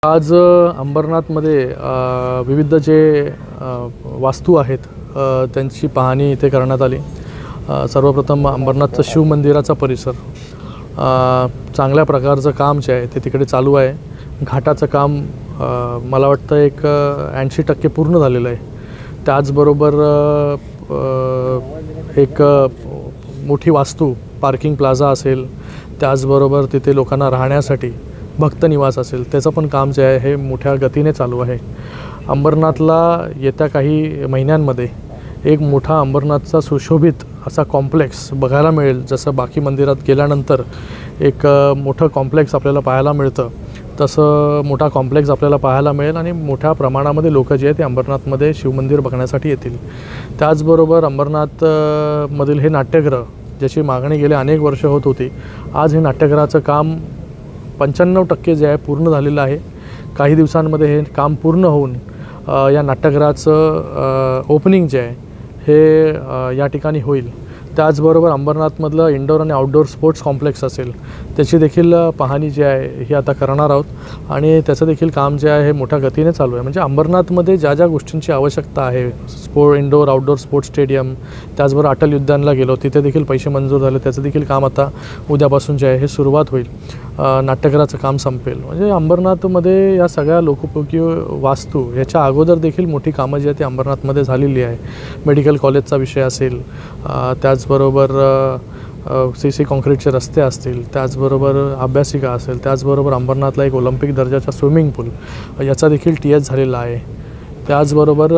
आज अंबरनाथमध्ये विविध जे वास्तू आहेत त्यांची पाहणी इथे करण्यात आली। सर्वप्रथम अंबरनाथचं शिव मंदिराचा परिसर चांगल्या प्रकारचं काम जे आहे ते तिकडे चालू आहे। घाटाचं काम मला वाटतं एक 80% पूर्ण झालेलं आहे। त्याचबरोबर एक मोठी वास्तू पार्किंग प्लाझा असेल, त्याचबरोबर तिथे लोकांना राहण्यासाठी भक्त निवास असेल, त्याचं पण काम जे आहे हे मोठ्या गतीने चालू आहे। अंबरनाथला येत्या काही महिन्यांमध्ये एक मोठा अंबरनाथचा सुशोभित असा कॉम्प्लेक्स बघायला मिळेल। जसं बाकी मंदिरात गेल्यानंतर एक मोठं कॉम्प्लेक्स आपल्याला पाहायला मिळतं, तसं मोठा कॉम्प्लेक्स आपल्याला पाहायला मिळेल आणि मोठ्या प्रमाणामध्ये लोक जे आहेत ते अंबरनाथमध्ये शिवमंदिर बघण्यासाठी येतील। त्याचबरोबर अंबरनाथ मधील हे नाट्यगृह ज्याची मागणी गेले अनेक वर्ष होत होती, आज हे नाट्यगृहाचं काम 95% जे आहे पूर्ण झालेलं आहे। काही दिवसांमध्ये हे काम पूर्ण होऊन या नाट्यगृहाचं ओपनिंग जे आहे हे या ठिकाणी होईल। त्याचबरोबर अंबरनाथमधलं इंडोर आणि आउटडोर स्पोर्ट्स कॉम्प्लेक्स असेल, त्याची देखील पाहणी जी आहे ही आता करणार आहोत आणि त्याचं देखील काम जे आहे हे मोठ्या गतीने चालू आहे। म्हणजे अंबरनाथमध्ये ज्या ज्या गोष्टींची आवश्यकता आहे, इंडोर आउटडोर स्पोर्ट्स स्टेडियम, त्याचबरोबर अटल उद्यानला गेलो तिथे देखील पैसे मंजूर झाले, त्याचं देखील काम आता उद्यापासून जे आहे हे सुरुवात होईल। नाट्यगृहाचं काम संपेल। म्हणजे अंबरनाथमध्ये या सगळ्या लोकोपयोगी वास्तू याच्या अगोदर देखील मोठी कामं जी आहेत ती अंबरनाथमध्ये झालेली आहे। मेडिकल कॉलेजचा विषय असेल, त्याचबरोबर CC कॉन्क्रीटचे रस्ते असतील, त्याचबरोबर अभ्यासिका असेल, त्याचबरोबर अंबरनाथला एक ऑलिम्पिक दर्जाचा स्विमिंग पूल याचा देखील TS झालेला आहे। त्याचबरोबर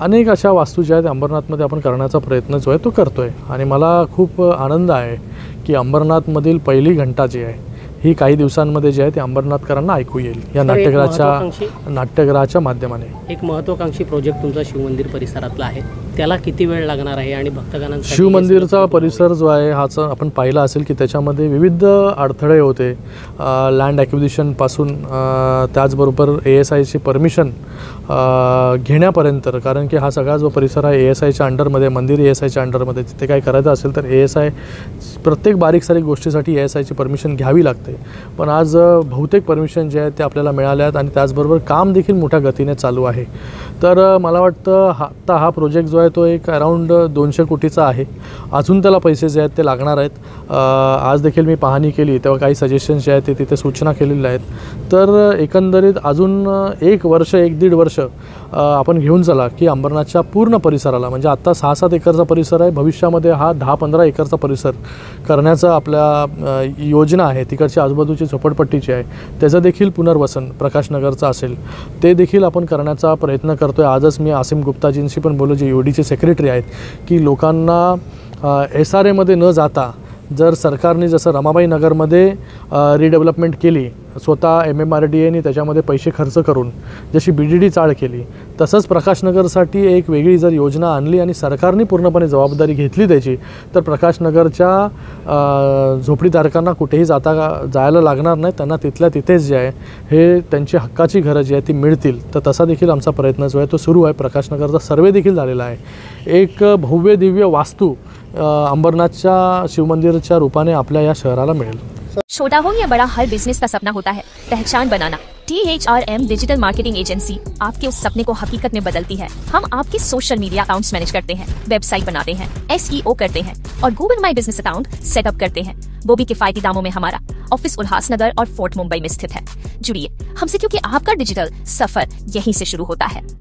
अनेक अशा वास्तू ज्या आहेत अंबरनाथमध्ये आपण करण्याचा प्रयत्न जो आहे तो करतो आहे आणि मला खूप आनंद आहे की अंबरनाथमधील पहिली घंटा जी आहे ही काही दिवसांमध्ये जे आहे ते अंबरनाथकरांना ऐकू येईल या नाट्यगृहाच्या माध्यमाने। एक महत्त्वाकांक्षी प्रोजेक्ट तुमचा शिवमंदिर परिसरातला आहे, त्याला किती वेळ लागणार आहे आणि भक्तगणांना? शिवमंदिरचा परिसर जो आहे हाच आपण पाहिला असेल की त्याच्यामध्ये विविध अडथळे होते, लँड ॲक्विजिशनपासून त्याचबरोबर ASIची परमिशन घेण्यापर्यंत, कारण की हा सगळा जो परिसर आहे ASIच्या अंडरमध्ये, मंदिर ASIच्या अंडरमध्ये, तिथे काय करायचं असेल तर ASI प्रत्येक बारीक सारीक गोष्टीसाठी ASIची परमिशन घ्यावी लागते। पण आज बहुतेक परमिशन जे आहेत ते आपल्याला मिळाल्या आहेत आणि त्याचबरोबर काम देखील मोठ्या गतीने चालू आहे। तर मला वाटतं आत्ता हा प्रोजेक्ट जो आहे तो एक अराऊंड 200 कोटीचा आहे। अजून त्याला पैसे जे आहेत ते लागणार आहेत। आज देखील मी पाहणी केली तेव्हा काही सजेशन्स जे आहेत ते तिथे सूचना केलेल्या आहेत। तर एकंदरीत अजून 1 वर्ष 1-1.5 वर्ष आपण घेऊन चला की अंबरनाथच्या पूर्ण परिसराला, म्हणजे आत्ता 6-7 एकरचा परिसर आहे, भविष्यामध्ये हा 10-15 एकरचा परिसर करण्याचा आपल्या योजना आहे। तिकडची आजूबाजूची झोपडपट्टीची आहे त्याचं देखील पुनर्वसन प्रकाशनगरचं असेल ते देखील आपण करण्याचा प्रयत्न करतो आहे। आजच मी आसिम गुप्ताजींशी पण बोललो, जे UDचे सेक्रेटरी आहेत, की लोकांना SRAमध्ये न जाता जर सरकारने जसं रमाबाई नगरमध्ये रिडेव्हलपमेंट केली, स्वतः MMRDAने त्याच्यामध्ये पैसे खर्च करून जशी BDD चाळ केली, तसंच प्रकाशनगरसाठी एक वेगळी जर योजना आणली आणि सरकारने पूर्णपणे जबाबदारी घेतली त्याची, तर प्रकाशनगरच्या झोपडीधारकांना कुठेही जायला लागणार नाही, त्यांना तिथल्या तिथेच जे आहे हे त्यांची हक्काची घरं जी आहे ती मिळतील। तर तसा देखील आमचा प्रयत्न जो आहे तो सुरू आहे। प्रकाशनगरचा सर्वे देखील झालेला आहे। एक भव्य दिव्य वास्तू अंबरनाथच्या शिवमंदिरच्या रूपाने आपल्या या शहराला मिळेल। छोटा हो या बड़ा, हर बिजनेस का सपना होता है पहचान banana. THRM digital marketing agency आपके उस सपने को हकीकत में बदलती है। हम आपके सोशल मीडिया अकाउंट्स मैनेज करते हैं, वेबसाइट बनाते हैं, SEO करते हैं और Google my business account setup करते हैं, वो भी किफायती दामों में। हमारा ऑफिस उल्हासनगर और फोर्ट मुंबई में स्थित है। जुड़िए हमसे क्योंकि आपका डिजिटल सफर यहीं से शुरू होता है।